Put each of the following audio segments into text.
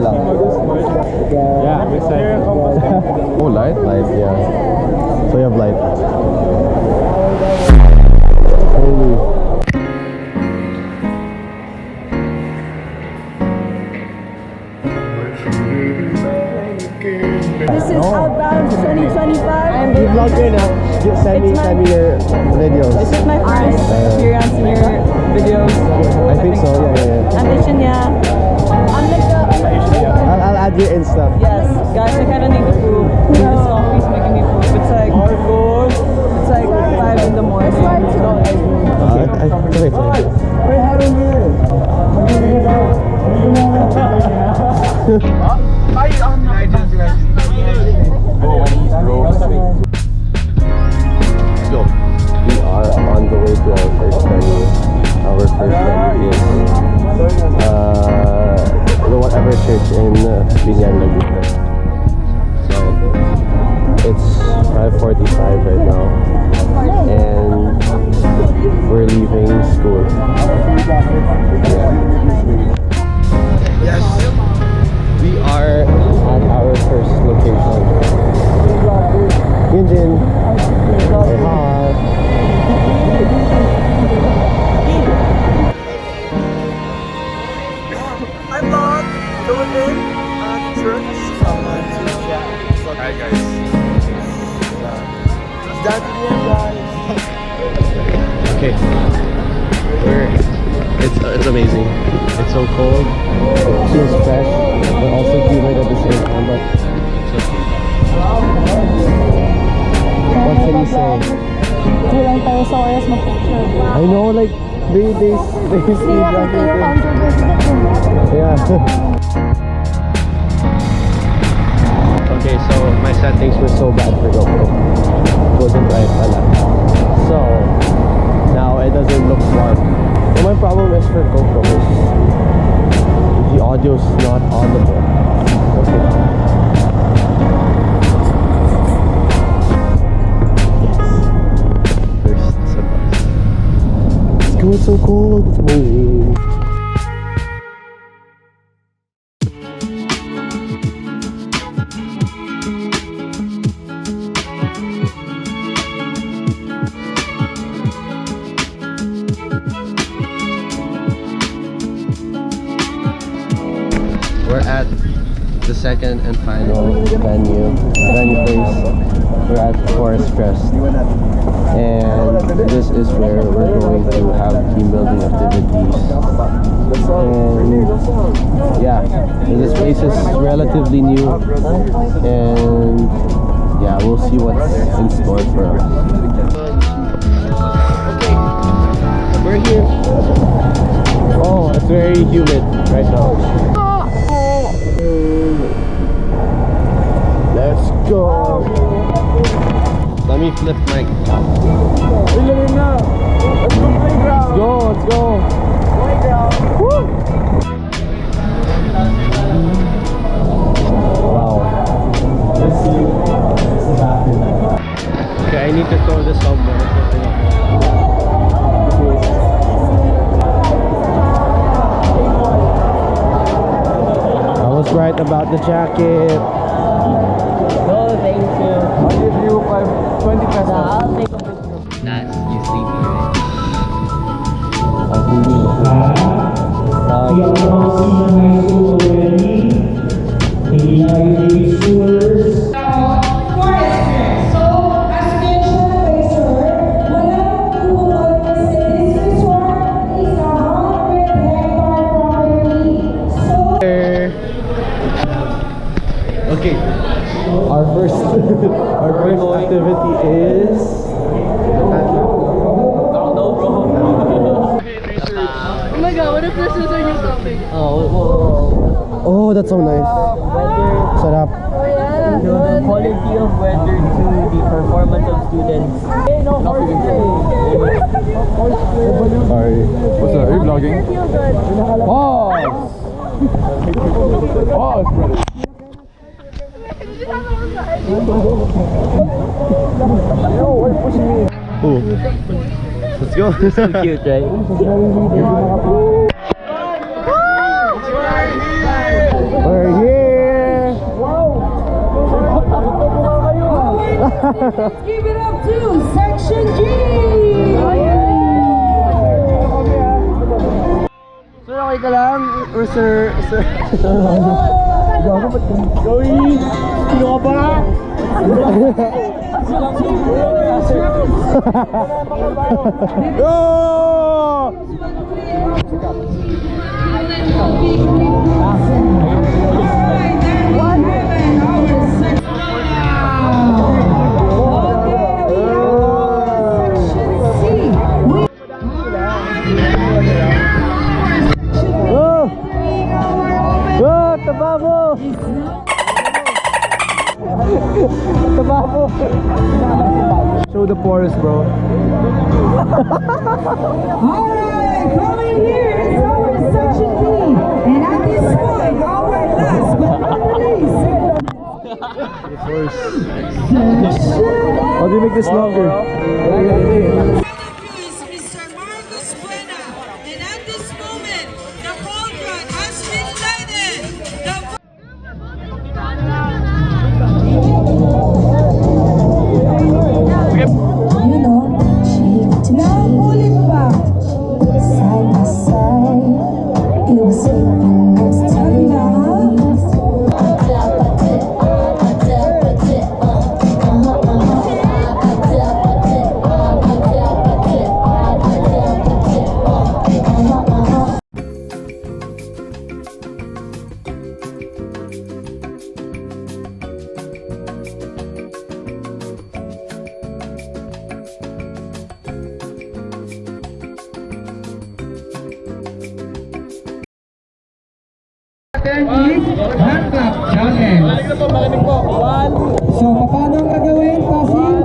lang. Yeah, I'm excited. Oh, light? Light, yeah. So you have light. Holy. This is outbound 2025. I'm You vlog right now. Send me your videos. This is my first appearance in your videos. I think so, yeah. I'm Ishinya. I'm like the... I'll add your Insta. Yes, guys, I kind of need to poop. This coffee is making me poop. It's like 5 in the morning. Wait. So, we are on the way to our first venue. Our first venue is the whatever church in Laguna. So, it's 5:45 right now, and we're leaving school. Yes, we are at our first location. Yunjin. Hi. I'm not going in at church. Someone to chat. Hi guys. That's the end, guys. Okay. It's amazing. It's so cold. It feels fresh, but also humid at the same time. But it's okay. What can you say? Kulang tayo sa oras mag-picture. I know, like they sleep like yeah. Okay, so my settings were so bad for GoPro. Wasn't right pala. So now it doesn't look warm. So my problem is for GoPro is the audio's not audible. Okay. Yes. First sa bus. Let's go, it's so cold. It's amazing. We're at the second and final venue place. We're at Forest Crest, and this is where we're going to have team building activities. And yeah, this place is relatively new, and yeah, we'll see what's in store for us. Okay, we're here. Oh, it's very humid right now. Let's go. Let me flip my cap. Let's go playground. Let's go. Playground. Woo! Wow. Okay, I need to throw this somewhere. I was right about the jacket. No, thank you. I'll give you 20 pesos. I'll take a picture. That's you sleepy, right? Okay, our first activity is Oh my god, what if this is our new topic? oh, that's so nice. Sarap. Oh yeah. The quality of weather to the performance of students. Sorry. What's up? Are you vlogging? Feel good. Pause! Pause, brother. Yo, why are you pushing me? Ooh. Let's go. So cute, right? We're Give it up to Section G! Sir, okay ka lang? Or sir... Gago, ba't ka? Joey! Sino ka ba? Go! Tababo! Tababo! Show the pores, bro. Alright, coming here is our Section B. And at this point, our last but not least, How do you make this longer? Mr. Marcos Buena. And at this moment, the cauldron has been lighted. Now pull it back. Side by side. It was sleeping next to me. Hand clap challenge. So, paano ang gagawin, Pasing?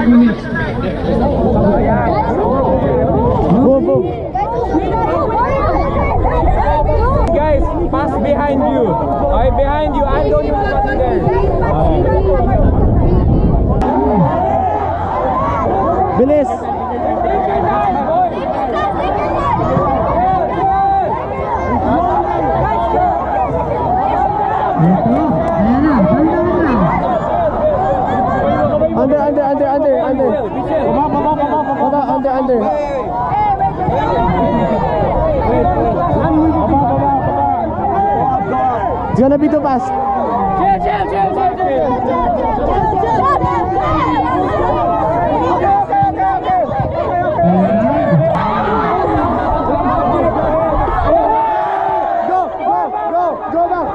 9 seconds. Go, go. Guys, pass behind you. Okay, behind you. I don't need to pass there. Bilis. Under. It's gonna be too fast.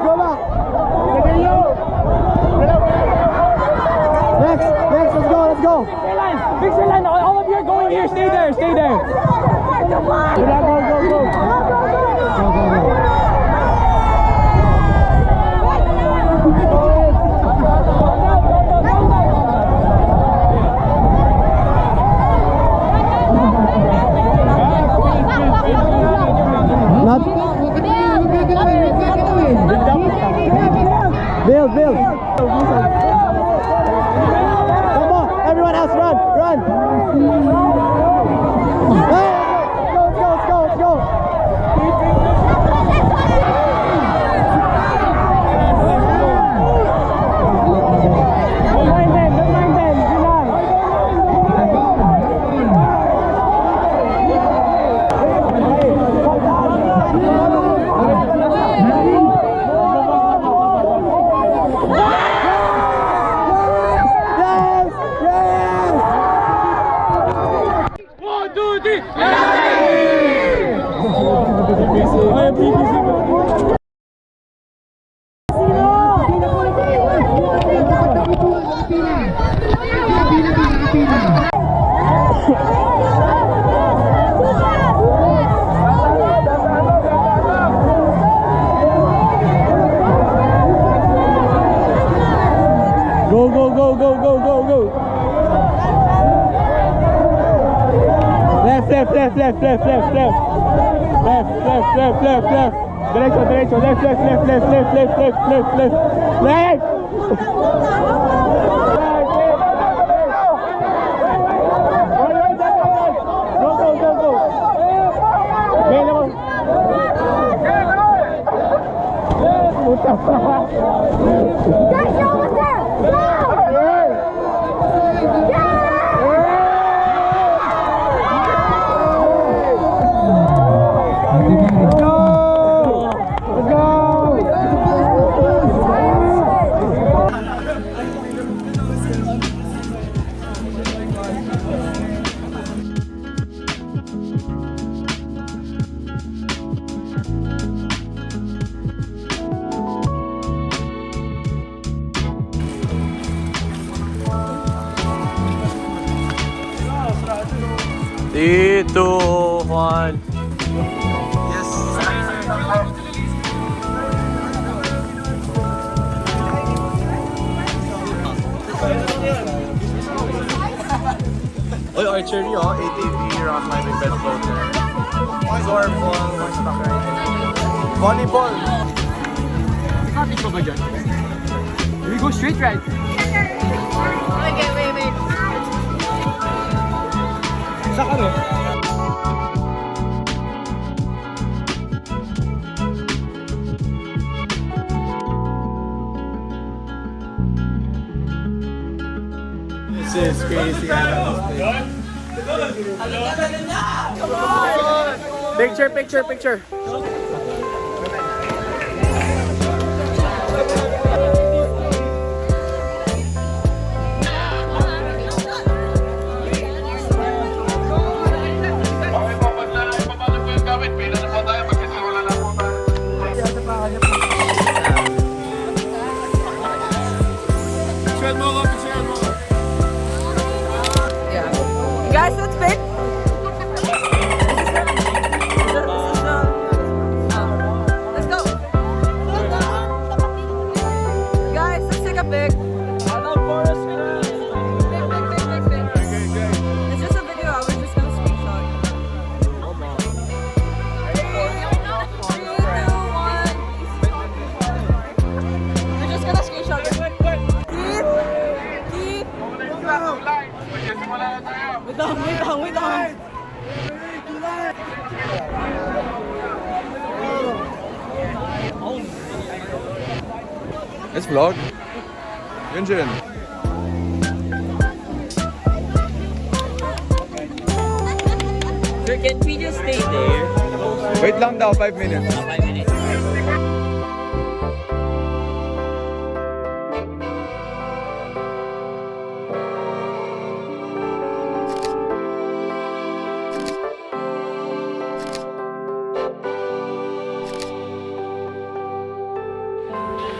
Go back. Next, let's go. Fix your line. All of you are going here. Stay there. Build. Come on, everyone else, run. Hey, let's go. Don't mind them. go, go, go, go. Left, left, left, left, left, left, left. Left, left, left, left, left. Derecho, derecho, left, left, left, left, left, left, left, left, left. Left! Go, go, go, go. Okay, naman. Puta pa. Guys, you're almost there! Go! Dito, Juan. Yes. Oy, archery oh, ATV, rock climbing, bed floater. Sorball, horseback riding. Volleyball. Traffic ba dyan? We go straight right. Okay, wait. Sa karo? This is crazy. Picture, picture, picture. Guys, let's pick. Let's go. Guys, let's take a pic. It's just a video. We're just gonna screenshot. 3, 2, 1. We're just gonna screenshot. Keep. Wait on. Let's vlog. Yun dyan. Sir, can we just stay there? Wait lang daw, 5 minutes. 5 minutes.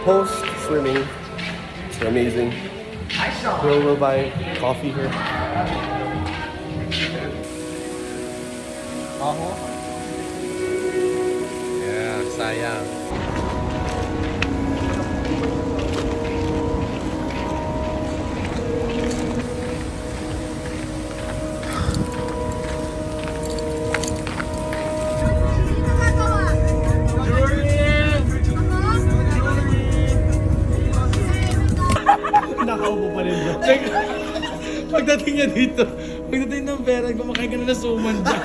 Post swimming. It's amazing. We'll buy coffee here. Yeah, sayang. Nakaupo pa rin dyan. Pagdating niya dito, pagdating ng pera, kumakain ka na ng suman dyan.